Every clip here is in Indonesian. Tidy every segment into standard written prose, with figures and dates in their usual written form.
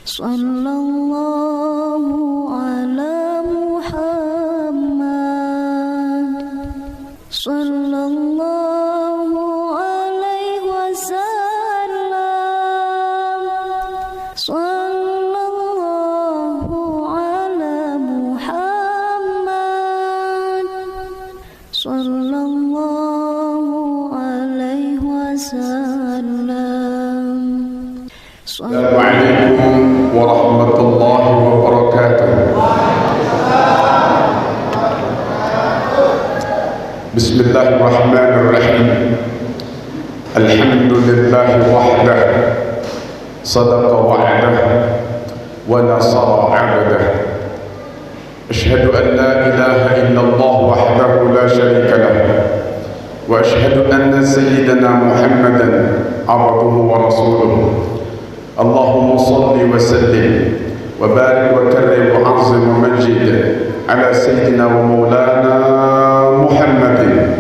Sallallahu ala Muhammad, sallallahu alaihi wasallam, sallallahu ala Muhammad, sallallahu alaihi wasallam. Assalamualaikum warahmatullahi wabarakatuh. Bismillahirrahmanirrahim. Alhamdulillahi wahdah, sadaqa wa'dah, wa nasara 'abdah. Ashhadu an la ilaha illallah wahdahu la syarika lah, wa ashhadu anna sayyidana Muhammadan 'abduhu wa rasuluh. Allahumma salli wa sallim wa barik wa karrim wa azim wa majid ala sayyidina wa maulana Muhammadin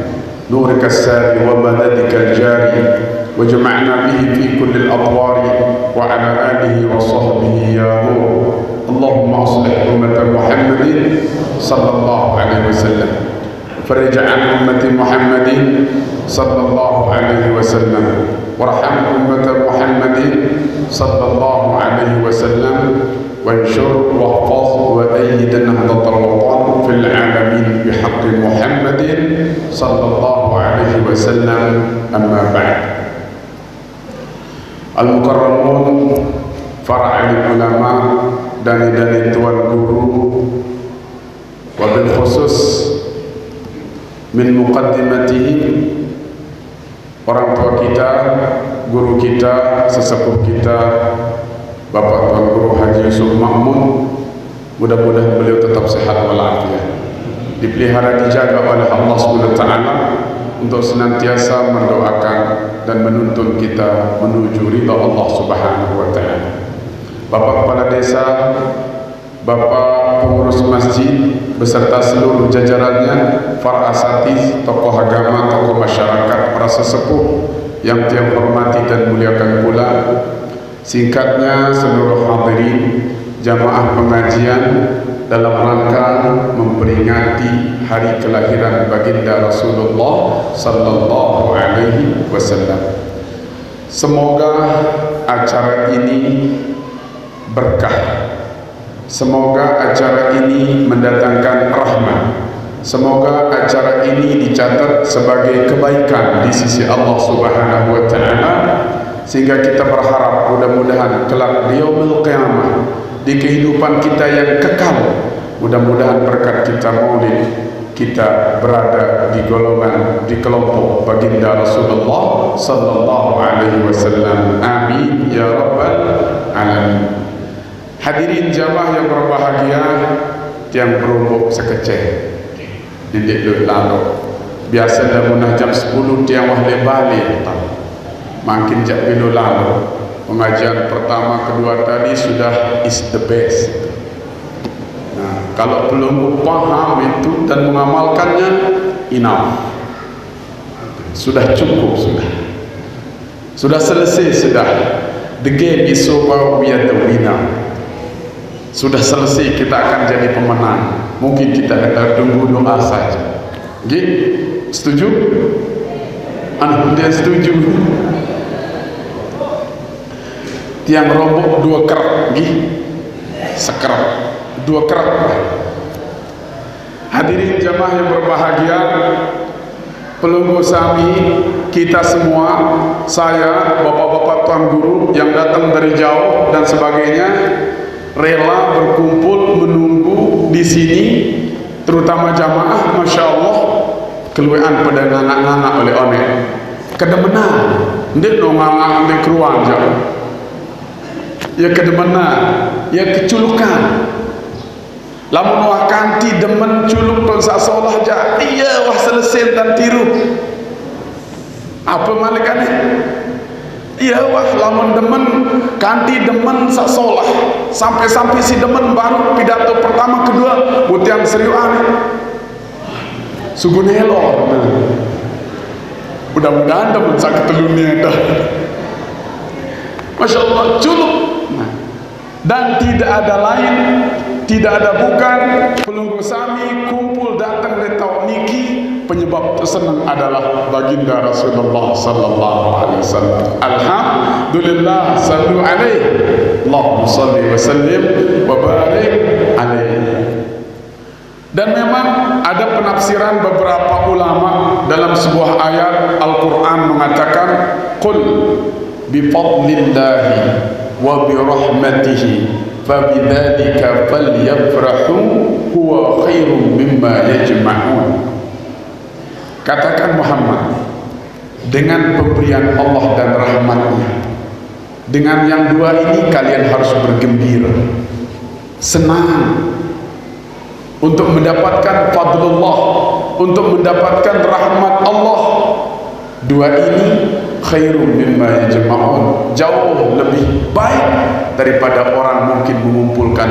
nurika as-sari wa madadika al-jari wa jama'na bihi fi kulli al-adwari wa ala alihi wa sahbihi ya nur. Allahumma aslih ummata Muhammadin sallallahu alaihi wasallam, farij an ummati Muhammadin sallallahu alaihi wasallam, warham ummata Muhammadin sallallahu alaihi wasallam, wanshur wahfaz wa ayyid nahdatal watan fil alamin bihaqqi Muhammadin sallallahu alaihi wasallam. Amma ba'd. Al-mukarramun, para alim ulama, dani tuan guru, wabil khusus min muqaddimatihim, orang tua kita, guru kita, sesepuh kita, Bapak Tuan Guru Haji Yusuf Ma'mun. Mudah-mudahan beliau tetap sehat walafiat, dipelihara, dijaga oleh Allah SWT untuk senantiasa mendoakan dan menuntun kita menuju ridha Allah Subhanahu wa Ta'ala. Bapak Kepala Desa, Bapak pengurus masjid beserta seluruh jajarannya, para asatiz, tokoh agama, tokoh masyarakat, para sesepuh yang tiang hormati dan muliakan pula. Singkatnya, seluruh hadirin jamaah pengajian dalam rangka memperingati hari kelahiran baginda Rasulullah sallallahu alaihi wasallam. Semoga acara ini berkah. Semoga acara ini mendatangkan rahmat. Semoga acara ini dicatat sebagai kebaikan di sisi Allah Subhanahu wa Ta'ala, sehingga kita berharap mudah-mudahan kelak di yaumil qiyamah, di kehidupan kita yang kekal, mudah-mudahan berkat kita maulid, kita berada di golongan, di kelompok baginda Rasulullah sallallahu alaihi wasallam. Amin ya rabbal alamin. Hadirin jamaah yang berbahagia, tiang berumbuk sekecil didik dulu lalu. Biasa dah munah jam 10 tiang wahle balik. Makin jap dulu lalu. Pengajian pertama kedua tadi sudah is the best. Nah, kalau belum paham itu dan mengamalkannya, enough. Sudah cukup, sudah selesai, sudah. The game is over, we are the winner. Sudah selesai, kita akan jadi pemenang. Mungkin kita tunggu doa saja. Gitu? Setuju? Dia setuju. Tiang rombok 2 kerat, sekerat, 2 kerat. Hadirin jamaah yang berbahagia, pelunggu sami, kita semua, saya, bapak-bapak tuan guru yang datang dari jauh dan sebagainya, rela berkumpul menunggu di sini, terutama jamaah, masya Allah, keluarkan pada nganak-nganak oleh one, kedemenan, ndik no nganak ndik keruan jauh, ya kedemenan, ya keculukan, lamun wah kanti demen culuk ton sasolah ja, iya wah selesai dan tiru, apa malikane? Iya wah lamun demen kanti demen sak solah sampai si demen baru pidato pertama kedua mutiang seriuan sugun helor. Mudah-mudahan demen sak ketelunya dah. Masya Allah, culuk Nah, dan tidak ada lain, tidak ada bukan pelunggu sami kumpul datang di tahun niki, penyebab tersenang adalah baginda Rasulullah sallallahu alaihi wasallam. Alhamdulillah, sallu alaihi, Allahumma salli wa sallim wa barik alaihi. Dan memang ada penafsiran beberapa ulama dalam sebuah ayat Al-Quran mengatakan, qul bifadlillahi wa birahmatihi fabidzalika falyafrahu huwa khairum mimma yajma'un. Katakan Muhammad, dengan pemberian Allah dan rahmatnya, dengan yang dua ini kalian harus bergembira, senang untuk mendapatkan fadlullah, untuk mendapatkan rahmat Allah. Dua ini khairum mimma yajma'un, jauh lebih baik daripada orang mungkin mengumpulkan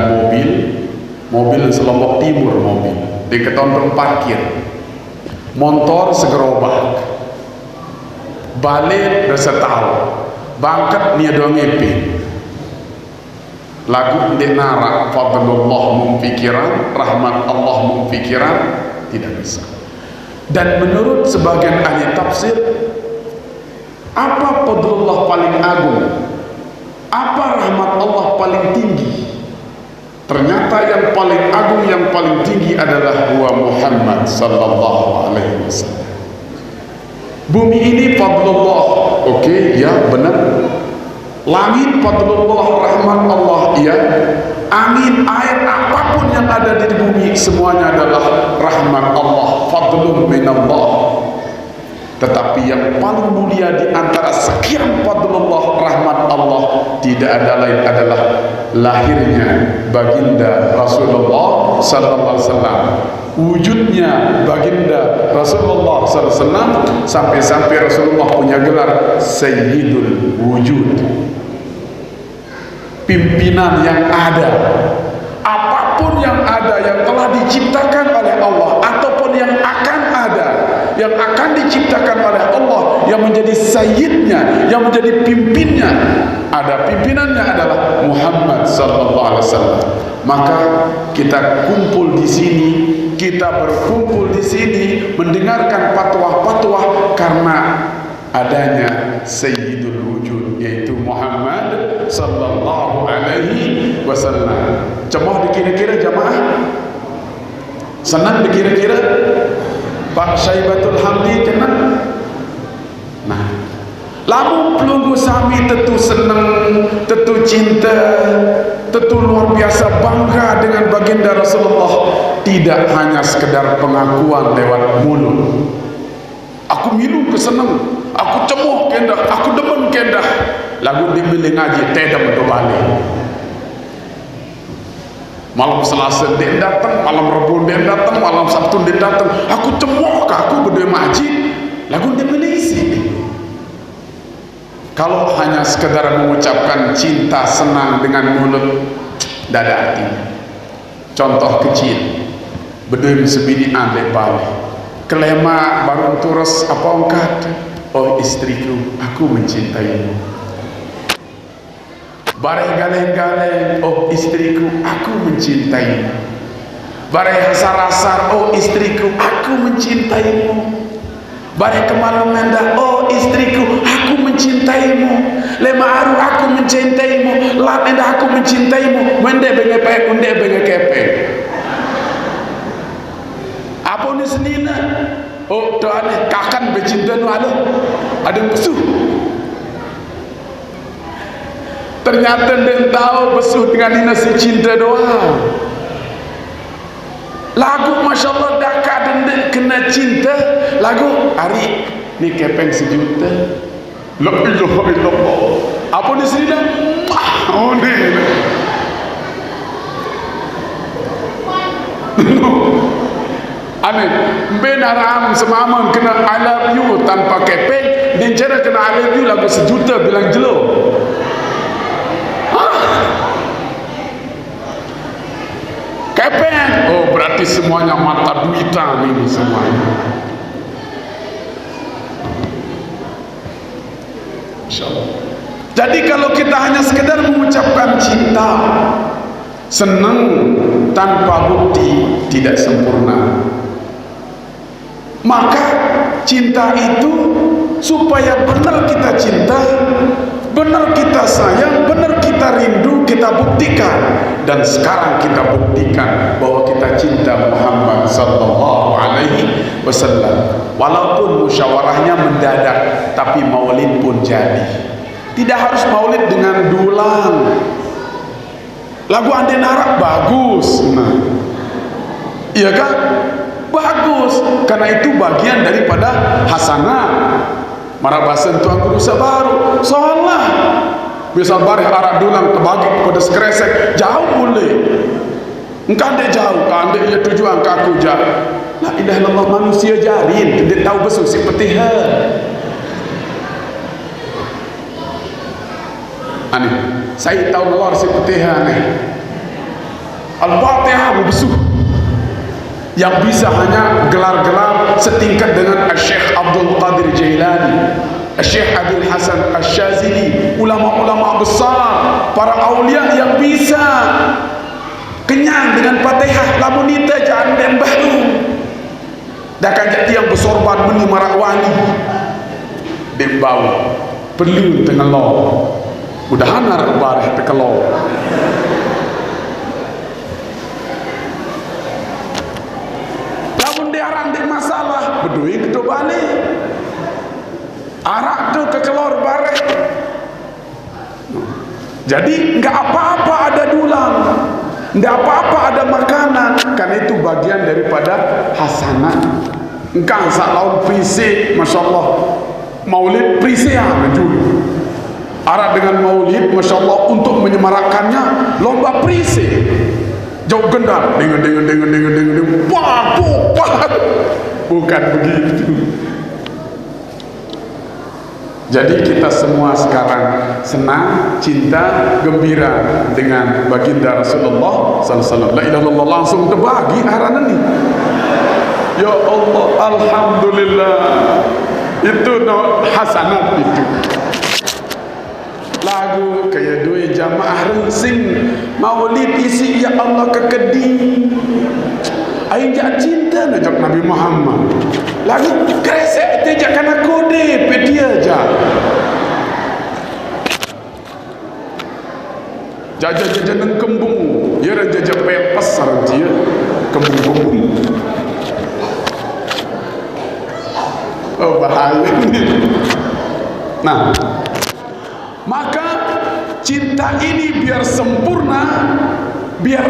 mobil selompok timur, mobil di ketonton parkir, motor segerobak, balik bersetahun, bangkat nia dua ngepe, lagu ndek narak fadlullah mumpikiran, rahmat Allah mumpikiran, tidak bisa. Dan menurut sebagian ahli tafsir, apa fadlullah paling agung, apa rahmat Allah paling tinggi? Ternyata yang paling agung, yang paling tinggi adalah huwa Muhammad sallallahu alaihi wasallam. Bumi ini fadlullah, oke, ya benar. Langit fadlullah, rahmat Allah, iya. Angin, air, apapun yang ada di bumi semuanya adalah rahmat Allah, fadlun minallah. Tetapi yang paling mulia di antara sekian fadlullah, rahmat Allah, tidak ada lain adalah lahirnya baginda Rasulullah sallallahu alaihi wasallam. Wujudnya baginda Rasulullah sallallahu alaihi wasallam, sampai-sampai Rasulullah punya gelar Sayyidul Wujud, pimpinan yang ada. Apapun yang ada yang telah diciptakan oleh Allah ataupun yang akan ada, yang akan diciptakan oleh Allah, yang menjadi sayyidnya, yang menjadi pimpinnya, ada pimpinannya adalah Muhammad sallallahu alaihi wasallam. Maka kita kumpul di sini, kita berkumpul di sini mendengarkan fatwa-fatwa karena adanya Sayyidul Wujud, yaitu Muhammad sallallahu alaihi wasallam. Cemoh dikira-kira jamaah? Senang dikira-kira? Pak Syaibatul Hamdi kena? Nah, lalu pelunggu sami tentu senang, tentu cinta, tentu luar biasa bangga dengan baginda Rasulullah. Tidak hanya sekedar pengakuan lewat mulut. Aku milu kesenang, aku cemoh kendah, aku demen kendah. Lagu dibeli ngaji, tedam kembali. Malam Selasa dia datang, malam Rabu dia datang, malam Sabtu dia datang. Aku cemoh ke aku berdua masjid, lagu dibeli isi. Kalau hanya sekedar mengucapkan cinta senang dengan mulut, tidak ada artinya. Contoh kecil, berdua sebini ande balik. Kelema baru turus apa ongkat, oh istriku, aku mencintaimu. Bareh galeng-galeng, oh istriku, aku mencintaimu. Bareh hasar-hasar, oh istriku, aku mencintaimu. Bareh kemalam mendah, oh istriku, aku mencintaimu. Lema aru, aku mencintaimu. Lat mendah, aku mencintaimu. Mende bengepe, unde bengekepe. Apa ni senina? Oh doane kakan bercinta nu ada besuh. Ternyata dia tahu besuh dengan nina si cinta doa. Lagu Masya Allah daka dan kena cinta. Lagu hari ni kepeng sejuta. La ilaha illallah. Apa ni senina? Oh ni. Amin. Benaram semaman kena I love you tanpa kepeng, dan cara kena I love you lagu sejuta bilang jelo. Kepeng. Oh berarti semuanya mata duitan ini semuanya. InsyaAllah. Jadi kalau kita hanya sekedar mengucapkan cinta, senang tanpa bukti, tidak sempurna. Maka cinta itu supaya benar kita cinta, benar kita sayang, benar kita rindu, kita buktikan. Dan sekarang kita buktikan bahwa kita cinta Muhammad sallallahu alaihi wasallam. Walaupun musyawarahnya mendadak, tapi maulid pun jadi. Tidak harus maulid dengan dulang. Lagu Ande Narak bagus, nah, iya kan? Bagus, karena itu bagian daripada hasanah. Marabasan tuan guru sabaru, soalnya bisa barih arah dulang terbagi kepada skresek jauh boleh. Engkau ande jauh, kau ande ya tujuan kaku jauh. La ilaha illallah, manusia jarin, tidak tahu besul si petihan. Ani, saya tahu luar si petihan ni. Al-Fatihah besuh. Yang bisa hanya gelar-gelar setingkat dengan Syekh Abdul Qadir Jailani, Syekh Abdul Hasan Asy-Syadzili, ulama-ulama besar, para aulia yang bisa kenyang dengan Fatihah. Lamun kita jangan dan baru dah kan jadi yang bersorban meni marak wali dembau perlu tengah lo mudahan arah bareh tekelo. Masalah berdui ke balik arak tu ke kelor barek. Jadi enggak apa-apa ada dulang, enggak apa-apa ada makanan, karena itu bagian daripada hasanah. Engkau salau prisik, Masya Allah, maulid prisian dulu. Arak dengan maulid, Masya Allah, untuk menyemarakkannya lomba prisik. Jauh gendar, dengan bukan begitu. Jadi kita semua sekarang senang, cinta, gembira dengan baginda Rasulullah sallallahu alaihi wasallam. Langsung terbagi aranan ni. Ya Allah, alhamdulillah. Itu no hasanat itu. Lagu kayak dua jamaah rensing maulid isi ya Allah kekedi aing jak cinta najak Nabi Muhammad lagu kresek tejak kana kode pedia aja jaja nang kembung ya raja pepes sareng dia kembung oh bahaya ini. Nah, maka cinta ini biar sempurna, biar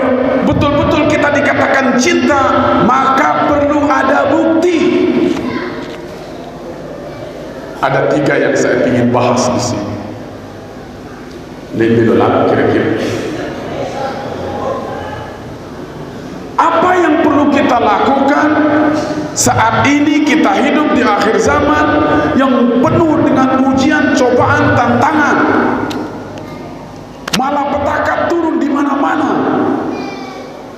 betul-betul kita dikatakan cinta, maka perlu ada bukti. Ada 3 yang saya ingin bahas di sini. Ini dulu kira-kira. Apa yang perlu kita lakukan saat ini kita hidup di akhir zaman yang penuh dengan ujian, cobaan, tantangan, malapetaka turun di mana-mana.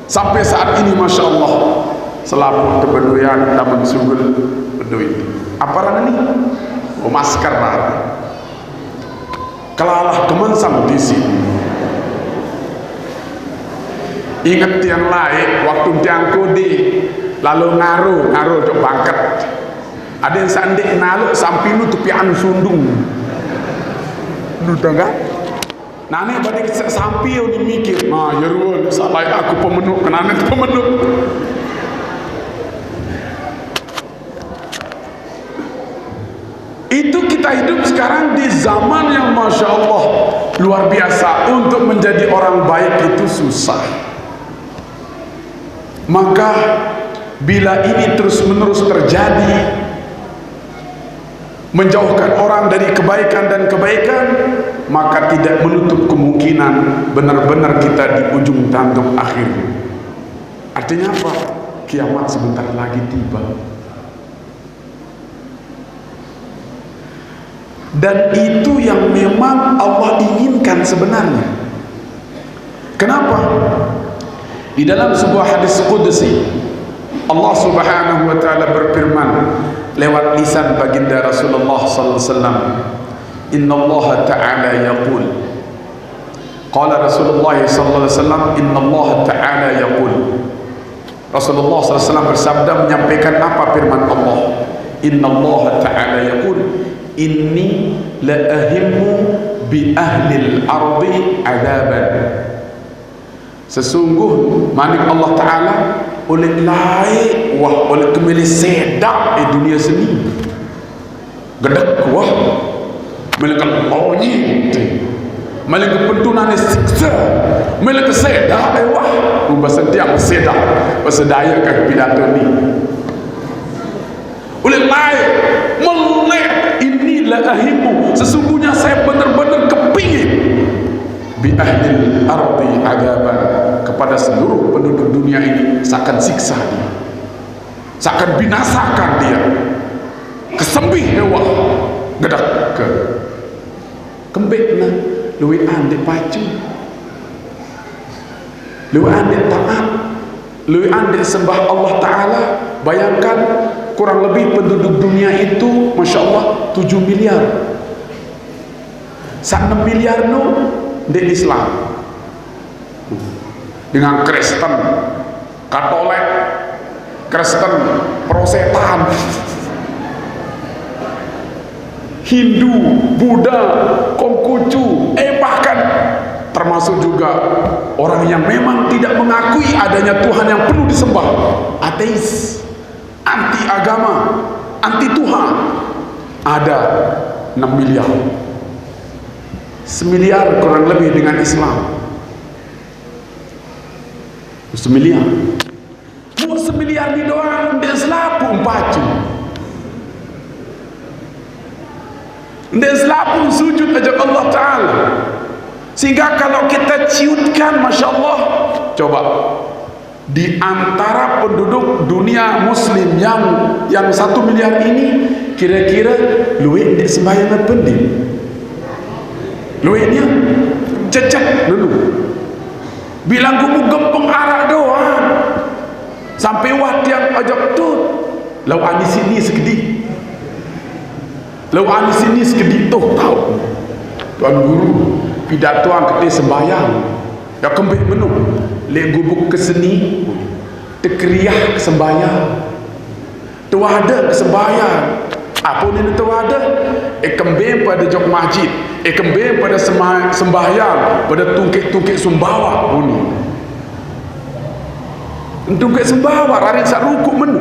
Sampai saat ini Masya Allah selalu kepedulian taman sugul peduli. Apa rana ini? Oh, masker rana. Kelalah kemensam di sini. Ingat yang lain waktu tiang kodi lalu ngaruh untuk bangkat. Ada yang sandik naluk sampai lu tepian sundung. Lu tahu kan? Nah ini balik sampai lu mikir, nah ya ruang salah aku pemenuk, kenapa itu pemenuk? Itu kita hidup sekarang di zaman yang Masya Allah luar biasa. Untuk menjadi orang baik itu susah. Maka bila ini terus-menerus terjadi, menjauhkan orang dari kebaikan dan kebaikan, maka tidak menutup kemungkinan benar-benar kita di ujung tanduk akhir. Artinya apa? Kiamat sebentar lagi tiba. Dan itu yang memang Allah inginkan sebenarnya. Kenapa? Di dalam sebuah hadis qudsi Allah Subhanahu wa taala berfirman lewat lisan baginda Rasulullah sallallahu alaihi wasallam, innallaha ta'ala yaqul, qala Rasulullah sallallahu alaihi wasallam, innallaha ta'ala yaqul. Rasulullah sallallahu alaihi wasallam bersabda menyampaikan apa firman Allah, innallaha ta'ala yaqul, inni la ahimmu bi ahlil ardi adaban. Sesungguh manik Allah Ta'ala oleh laik wah oleh kemilih sedak di dunia seni gedak wah melekat onyi melekat pentunan siksa melekat sedak wah bahasa dia sedak bahasa daya kan pidato ni oleh laik melek ini la ahimu, sesungguhnya saya benar-benar kepingin bi ahlil ardi adaban, kepada seluruh penduduk dunia ini seakan siksa dia, seakan binasakan dia, kesembih dewa gedak ke kembek na luwi ande pacu, luwi ande taat, luwi ande sembah Allah Ta'ala. Bayangkan kurang lebih penduduk dunia itu Masya Allah 7 miliar, 6 miliar no di Islam dengan Kristen, Katolik, Kristen, Protestantan, Hindu, Buddha, Konghucu, bahkan termasuk juga orang yang memang tidak mengakui adanya Tuhan yang perlu disembah, ateis, anti agama, anti Tuhan, ada 6 miliar. 1 miliar kurang lebih dengan Islam. 1 miliar. Mau 1 miliar ni doang dia selapu pacu. Dia selapu sujud ajak Allah Ta'ala. Sehingga kalau kita ciutkan, Masya Allah, coba di antara penduduk dunia Muslim yang 1 miliar ini, kira-kira luwek dek sembahyang apa dia? Luweknya cecak dulu. Bilang gumu gempeng arah doang. Sampai waktu yang ajak tu, lau ani sini sekedi. Lau ani sini sekedi tu tahu. Tuan guru pidato ang kete sembahyang. Ya kembali menu. Lek gubuk ke seni, tekriah ke sembahyang. Tu ada ke sembahyang. Apa ni tu ada? Kembali pada jok masjid. Kembali pada sembahyang, pada tungkik-tungkik sumbawa bunyi. Tungkik sumbawa hari sak rukuk menu.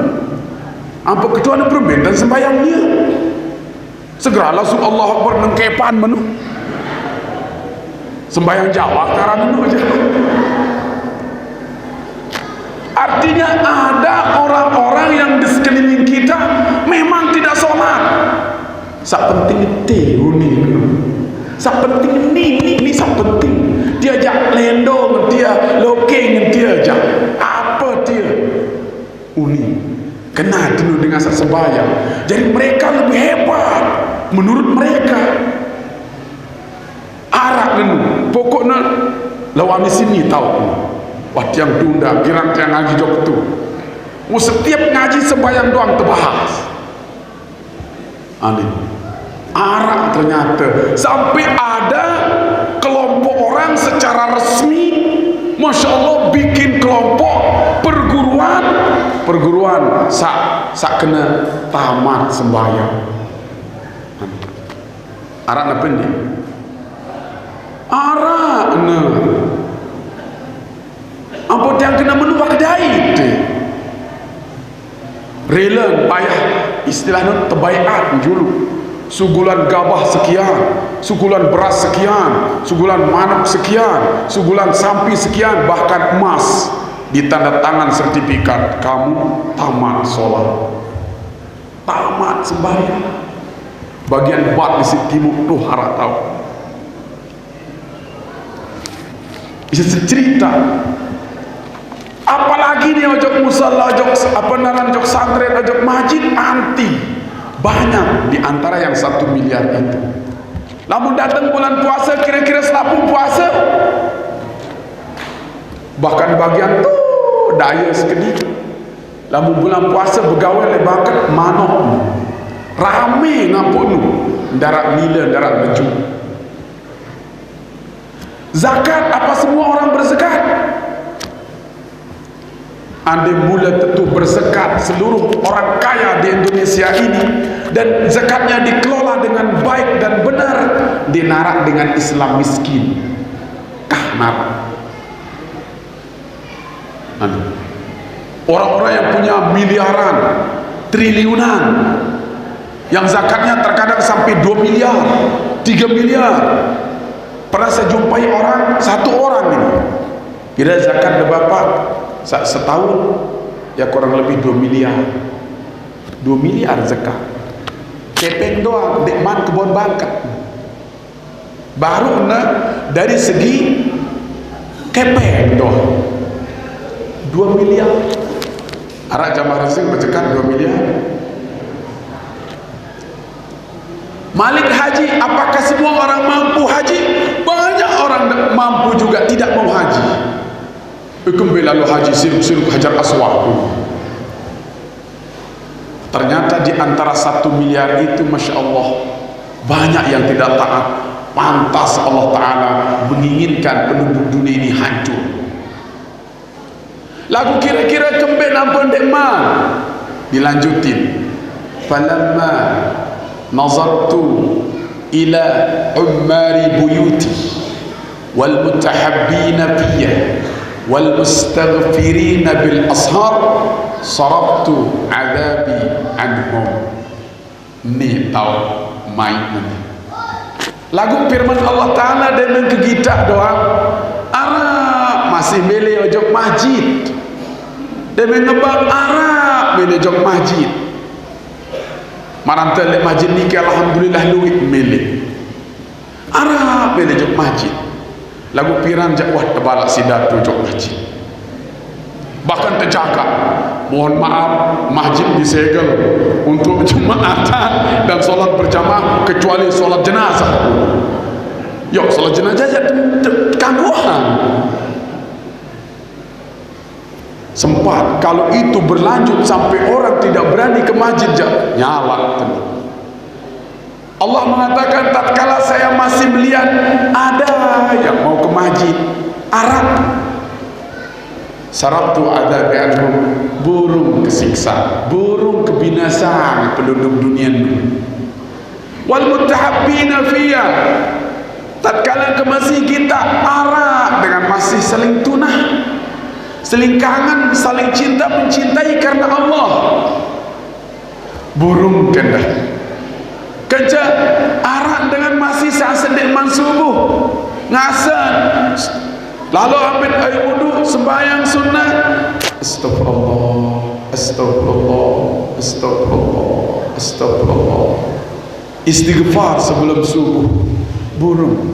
Apa ketua ada permen dan sembahyang dia. Segera langsung Allah Akbar nengkepan menu. Sembahyang Jawa karena menu aja. Artinya ada orang-orang yang di sekeliling kita memang tidak sholat. Sak penting itu ni. Sak penting ni sak penting. Dia ajak lendo dia, lokeng dia ajak. Apa dia? Uni. Kena dulu dengan sak sembahyang. Jadi mereka lebih hebat menurut mereka. Arak dulu. Pokoknya lawan di sini tahu. Waktu yang tunda, kirang yang ngaji jok tu. Mau setiap ngaji sembahyang doang terbahas. Amin. Arak ternyata sampai ada kelompok orang secara resmi, Masya Allah bikin kelompok perguruan sak kena tamat sembahyang. Arak apa ni? Arak ni. Apa yang kena menubah kedai tu? Rela bayar istilahnya terbaiat dulu. Sugulan gabah sekian, sugulan beras sekian, sugulan manuk sekian, sugulan sampi sekian, bahkan emas, ditanda tangan sertifikat kamu tamat sholat, tamat sembahyang. Bagian bat di timur tuh harap tahu. Bisa cerita. Apalagi ni ojok musalla, ojok ojok santren, ojok masjid anti. Banyak di antara yang 1 miliar itu. Namun datang bulan puasa kira-kira selapu puasa. Bahkan bagian tu daya sekedi. Namun bulan puasa bergaul lebakat manok. Rame ngampun. darat nila, darat beju. Zakat, apa semua orang berzakat? Andai mula tentu berzakat seluruh orang kaya di Indonesia ini dan zakatnya dikelola dengan baik dan benar, dinarak dengan Islam miskin. Narak. Orang-orang yang punya miliaran, triliunan, yang zakatnya terkadang sampai 2 miliar, 3 miliar. Pernah saya jumpai orang, satu orang ini, kira zakat berapa? Setahun ya kurang lebih 2 miliar. 2 miliar zakat. Kepeng doang, dekman kebun bangkat. Baru dari segi kepeng doang 2 miliar. Arak jamaah resing berzakat 2 miliar. Malik haji, apakah semua orang mampu haji? Banyak orang mampu juga tidak mau haji. Kembali lalu haji siruk Hajar Aswad. Ternyata di antara 1 miliar itu, Masya Allah, banyak yang tidak taat. Pantas Allah Ta'ala menginginkan penduduk dunia ini hancur. Lagu kira-kira kembali nampun dekman. Dilanjutin. Falamma nazartu ila ummari buyuti wal mutahabbina fiyya wal mustaghfirina bil ashar sarabtu adabi anhum. Ni tahu main nanti. Lagu firman Allah Ta'ala dengan kegitak doang Arab masih milih ojok masjid dan mengebang Arab milih ojok masjid marantel masjid ni ke alhamdulillah luit milih Arab milih ojok masjid. Lagu piran jak wah tebalak sidatu ojok masjid, bahkan tercakap mohon maaf masjid disegel untuk jemaatan dan solat berjamaah kecuali solat jenazah. Yuk solat jenazah kangguhan. Sempat kalau itu berlanjut sampai orang tidak berani ke masjid, nyala. Allah mengatakan tatkala saya masih melihat ada yang mau ke masjid Arab, sarabtu adabi anhum, burung kesiksa, burung kebinasaan penduduk dunia ini. Wal mutahabbina fiyya, tatkala ke masjid kita arak dengan masih saling tunah, saling kangen, saling cinta mencintai karena Allah. Burung kendah kerja arak dengan masih saat sedik mansubuh ngasan, lalu ambil air wudu sembahyang sunnah, astagfirullah, astagfirullah, astagfirullah, astagfirullah, istighfar sebelum subuh. Burung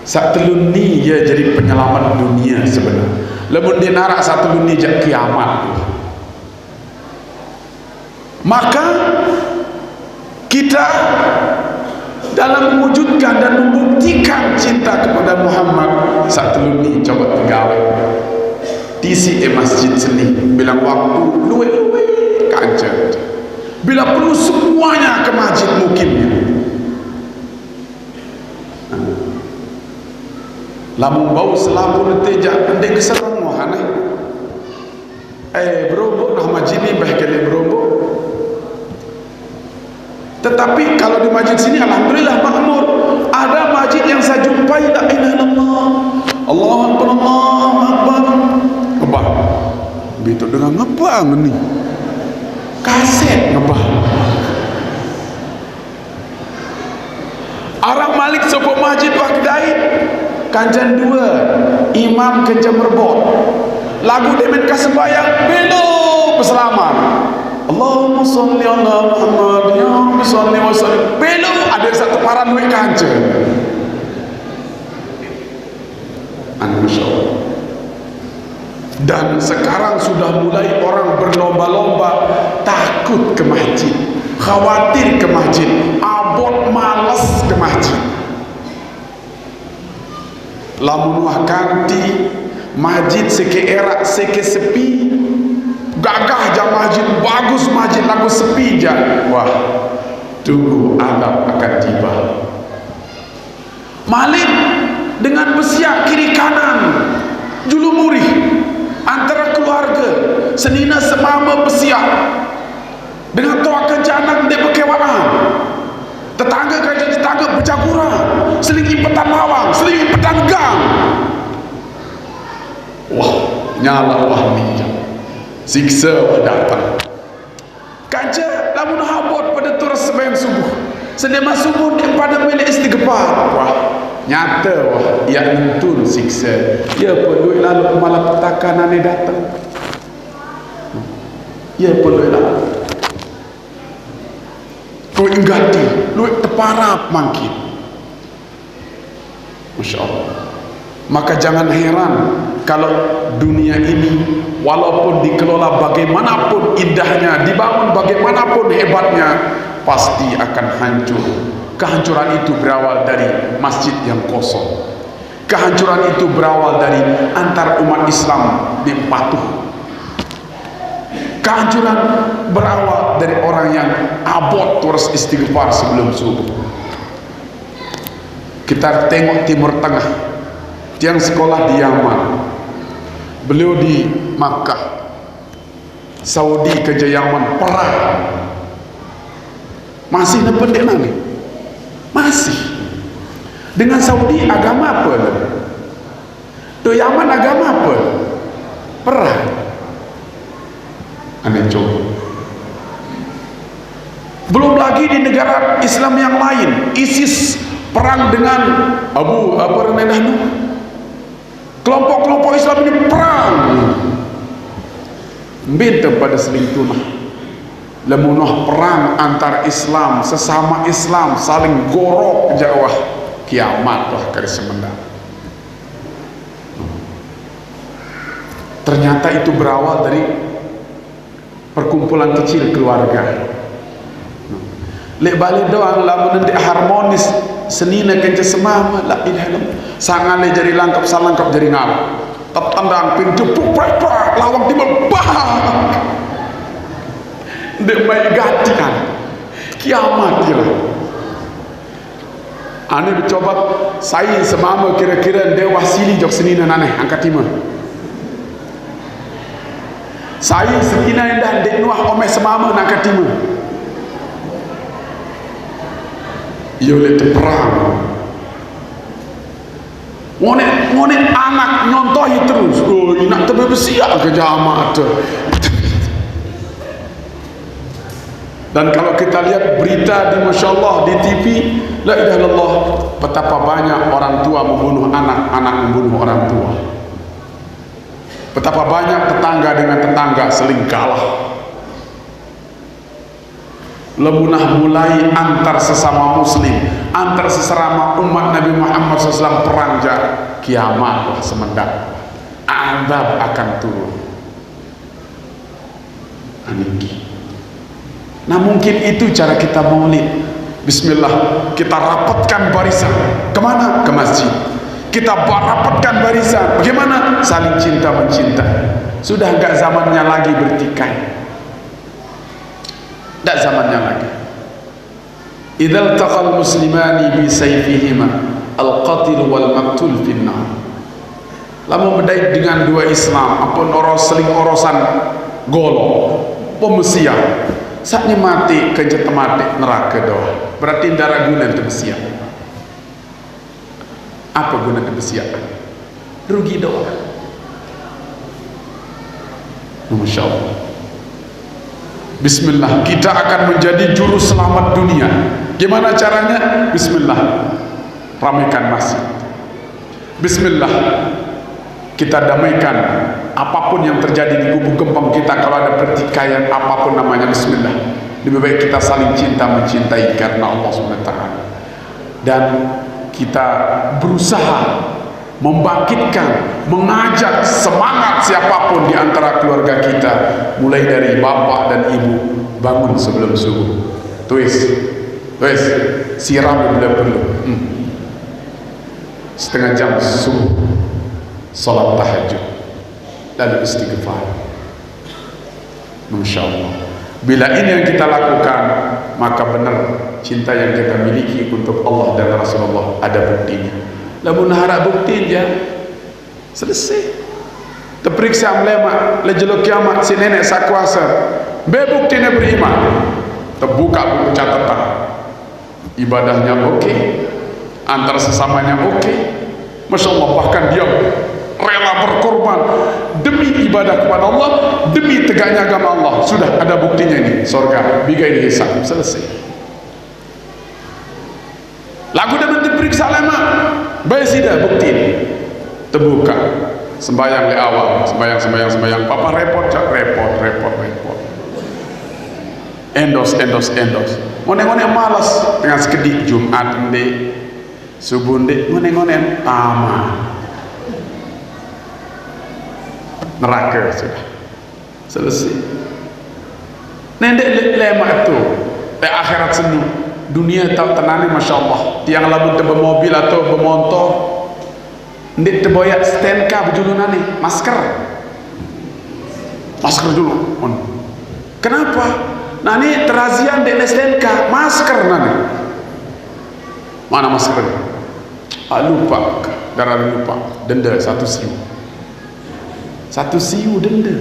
sak telun ni ia jadi penyelamat dunia sebenarnya. Lemun dia narak sak telun ni jak kiamat. Maka kita dalam mewujudkan dan membuktikan cinta kepada Muhammad sak telun ni coba tegawe tisi masjid seni bilang waktu luwe-luwe kancan, bila perlu semuanya ke masjid mukimnya. Lamun bau selapu netejak pendek keserang wahana berobok nah masjid ni baik kali berobok. Tetapi kalau di masjid sini alhamdulillah makmur. Ada masjid yang saya jumpai la ilaha illallah, Allahu akbar, Allahu akbar. Ngebah. Begitu dengan ngebah ni. Kaset ngebah. Arang Malik sebuah masjid wakdai kanjan 2 imam kencan merbot lagu demen kasembayang belum berselamat Allahumma salli ala Muhammad ya Rabbi salli wa sallim, belum ada satu paran duit kancan. Masya Allah. Dan sekarang sudah mulai orang berlomba-lomba takut ke masjid, khawatir ke masjid, abot malas ke masjid. Lamun wah kanti masjid seke erak seke sepi, gagah jam masjid bagus, masjid lagu sepi je. Wah tunggu azab akan tiba. Malik dengan bersiap kiri kanan, julumuri antara keluarga, senina semama bersiap dengan toa kencana dia berkewaan, tetangga kerja tetangga berjaguran, selingi petang lawang, selingi petang gang. Wah, nyala wah minyak, siksa datang. Kaca lamun habot pada turus sembahyang subuh, sedema subuh dia pada milik istighfar. Wah, nyata wah, ia nentun siksa. Ya perlu lalu malapetaka nane datang. Ya perlu lalu. Lu inggati, lu teparap mangkit. Masya Allah. Maka jangan heran kalau dunia ini walaupun dikelola bagaimanapun indahnya, dibangun bagaimanapun hebatnya, pasti akan hancur. Kehancuran itu berawal dari masjid yang kosong. Kehancuran itu berawal dari antar umat Islam yang patuh. Kehancuran berawal dari orang yang abot terus istighfar sebelum subuh. Kita tengok Timur Tengah, yang sekolah di Yaman, beliau di Makkah, Saudi kerja Yaman, perang masih nependek nani, masih dengan Saudi agama apa? Do Yaman agama apa? Perang. Aneh coba. Belum lagi di negara Islam yang lain, ISIS perang dengan kelompok-kelompok Islam ini perang. Minta pada selingtunah, lemunah perang antar Islam, sesama Islam saling gorok jawah, kiamat wah kari semenda. Ternyata itu berawal dari perkumpulan kecil keluarga. Lek balik doang lamun ndek harmonis senina kenca semama la ilaha illallah sangale jadi langkap salangkap jadi ngap tetandang pintu puprak lawang timbul bah ndek mai gati kan kiamat kira. Ane dicoba saya semama kira-kira ndek wasili jok senina naneh angkat timah. Saya sekina indah ndek nuah omeh semama angkat timah. Ia oleh perang. Ngone anak nyontohi terus. Oh, nak tebe bersiap ke jamaah tu. Dan kalau kita lihat berita di Masya Allah di TV, la ilaha illallah, betapa banyak orang tua membunuh anak, anak membunuh orang tua. Betapa banyak tetangga dengan tetangga seling kalah. Lemunah mulai antar sesama muslim, antar sesama umat Nabi Muhammad SAW perang jar, kiamat lah semendak, azab akan turun. Aniki. Nah mungkin itu cara kita maulid. Bismillah, kita rapatkan barisan. Kemana? Ke masjid. Kita rapatkan barisan. Bagaimana? Saling cinta mencinta. Sudah enggak zamannya lagi bertikai. Tak zamannya lagi. Idzal taqal muslimani bi sayfihima al-qatil wal maqtul finnar. Lamun bedai dengan dua Islam apa noros seling orosan golo pemesia saknya mati kejet mati neraka doa. Berarti darah guna tebesia. Apa guna tebesia? Rugi doa. Masya Allah. Bismillah, kita akan menjadi juru selamat dunia. Gimana caranya? Bismillah, ramaikan masjid. Bismillah, kita damaikan apapun yang terjadi di gubuk gempam kita. Kalau ada pertikaian apapun namanya, bismillah. Lebih baik kita saling cinta mencintai karena Allah SWT. Dan kita berusaha membangkitkan, mengajak semangat siapapun di antara keluarga kita, mulai dari bapak dan ibu, bangun sebelum subuh, tuis siram bila perlu, setengah jam subuh, salat tahajud dan istighfar. Masya Allah. Bila ini yang kita lakukan, maka benar cinta yang kita miliki untuk Allah dan Rasulullah ada buktinya. Lamun harap bukti aja selesai. Terperiksa melema lejelok kiamat si nenek sak kuasa. Be buktinya beriman. Terbuka buku catatan. Ibadahnya oke, antar sesamanya oke. Masya Allah, bahkan dia rela berkorban demi ibadah kepada Allah, demi tegaknya agama Allah. Sudah ada buktinya ini, surga bigai dihisab, selesai. Lagu dan diperiksa lama, baik sudah bukti ini terbuka. Sembayang di awal, sembayang. Papa repot. Endos. Ngone malas dengan sekedik Jumat ndek, subuh ndek, ngone tamat. Neraka sudah selesai. Nendek lema itu akhirat senu dunia tak tenane, masya Allah. Tiang labu te bermobil atau bermotor ndek terboyak STNK berjulunane masker dulu. Kenapa? Nani terazian ndek STNK masker nani. Mana masker? Lupa, denda 1 siu. 1 siu denda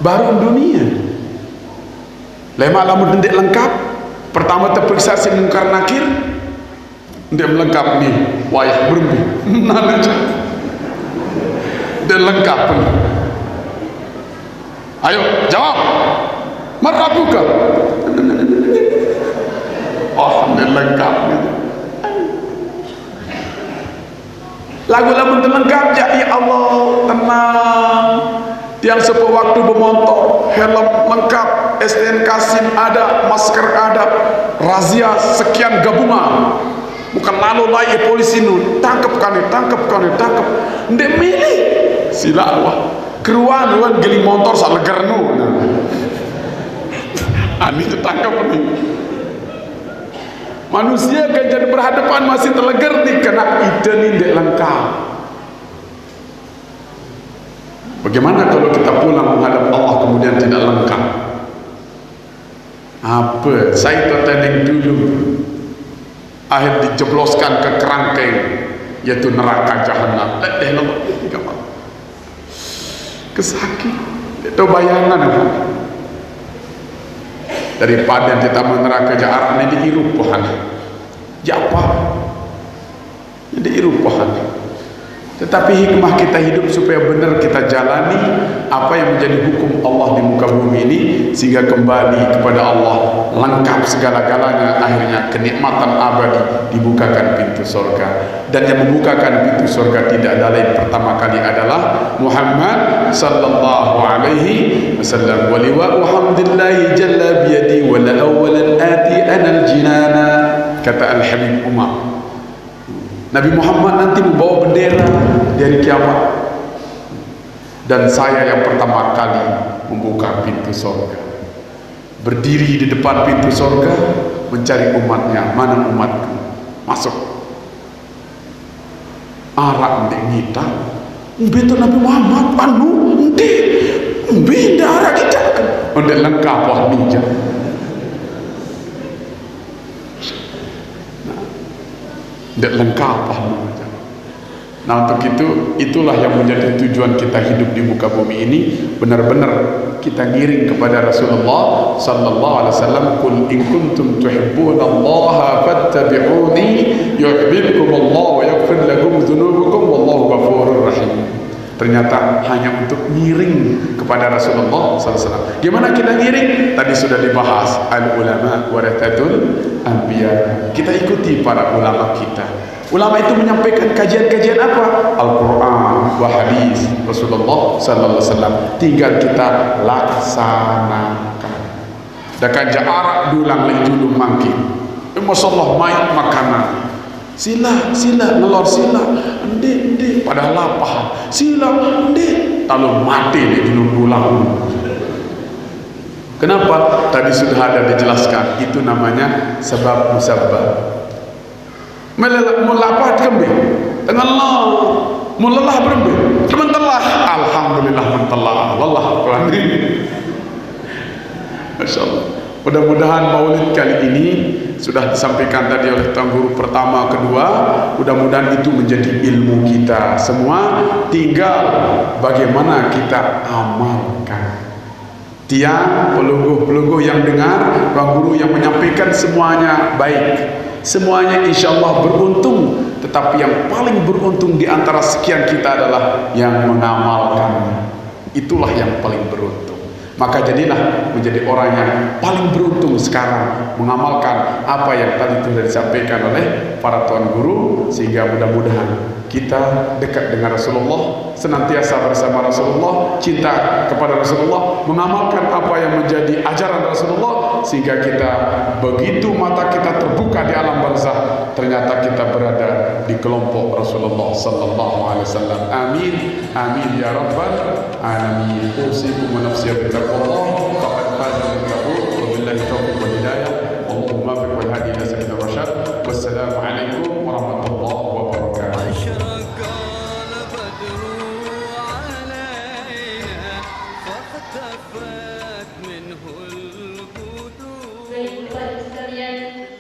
baru dunia. Lema lamu dendek lengkap. Pertama terperiksa si mungkar nakir, ndek melengkap nih wayah berembi nana dan lengkap. Ayo jawab, meragukan. Oh, ndek lengkap nih. Lagu-lagu terlengkap ya Allah, tenang. Tiang sepuluh waktu bermotor, helm lengkap, STNK SIM ada, masker ada, razia sekian gabungan. Bukan lalu lagi polisi nu tangkap. Ndek milih silawah. Keruan geling motor sak leger nu. Ani tertangkap nih. Manusia kan jadi berhadapan masih terlegar nih kena ide nih ndek lengkap. Bagaimana kalau kita pulang menghadap Allah kemudian tidak lengkap? Apa? Saya tertanding dulu. Akhir dijebloskan ke kerangkeng, yaitu neraka jahanam. Kesakit. Itu bayangan apa? Daripada kita meneraka jarak ini diirup pohon japa diirup pohon. Tetapi hikmah kita hidup supaya benar kita jalani apa yang menjadi hukum Allah di muka bumi ini, sehingga kembali kepada Allah lengkap segala-galanya. Akhirnya kenikmatan abadi, dibukakan pintu surga. Dan yang membukakan pintu surga tidak ada lain, pertama kali adalah Muhammad sallallahu alaihi wasallam. Wa liwa'u hamdillahi jalla biyadi wa la awwalan ati anal jinana, kata Al-Habib Umar. Nabi Muhammad nanti membawa bendera dari kiamat, dan saya yang pertama kali membuka pintu surga, berdiri di depan pintu surga mencari umatnya. Mana umatku? Masuk. Arak ndek ngita beto Nabi Muhammad anu ndek arah kita ndek lengkap wah ninja. Tidak lengkap. Nah, untuk itulah yang menjadi tujuan kita hidup di muka bumi ini, benar-benar kita ngiring kepada Rasulullah sallallahu alaihi wasallam. Qul in kuntum tuhibbunallaha fattabi'uni yuhibbukumullah wa yaghfir lakum dzunubakum wallahu ghafurur rahim. Ternyata hanya untuk ngiring kepada Rasulullah sallallahu alaihi wasallam. Gimana kita ngiring? Tadi sudah dibahas, al ulama warathatul anbiya. Kita ikuti para ulama kita. Ulama itu menyampaikan kajian-kajian apa? Al-Quran wa hadis Rasulullah sallallahu alaihi wasallam. Tinggal kita laksanakan. Dakan jarak dulang lagi dulu mangkin. Masyaallah main makanan. Sila ngelor sila ndek padahal lapah. Sila ndek kalau mati di dulu dulang. Kenapa? Tadi sudah ada dijelaskan. Itu namanya sebab musabab. Melapat kembali dengan Allah, melelah berembik, mentelah, alhamdulillah mentelah, lelah pelani. Masya Allah. Mudah-mudahan maulid kali ini sudah disampaikan tadi oleh Tuan Guru pertama, kedua. Mudah-mudahan itu menjadi ilmu kita semua, tinggal bagaimana kita amalkan. Tiang peluguh-peluguh yang dengar, Tuan Guru yang menyampaikan semuanya baik, semuanya insya Allah beruntung. Tetapi yang paling beruntung di antara sekian kita adalah yang mengamalkan. Itulah yang paling beruntung. Maka jadilah menjadi orang yang paling beruntung sekarang, mengamalkan apa yang tadi sudah disampaikan oleh para Tuan Guru, sehingga mudah-mudahan kita dekat dengan Rasulullah, senantiasa bersama Rasulullah, cinta kepada Rasulullah, mengamalkan apa yang menjadi ajaran Rasulullah, sehingga kita begitu mata kita terbuka di alam barzah, ternyata kita berada di kelompok Rasulullah sallallahu alaihi wasallam. Amin, amin ya rabbal alamin. Usikum wa nafsi bi taqwallah, faqad faza al-muttaqun. Wabillahi taufiq wal hidayah. Allahumma biq wal hadi ila sabil rasyad. Wassalamu alaikum warahmatullahi wabarakatuh. Baik, Bapak sekalian,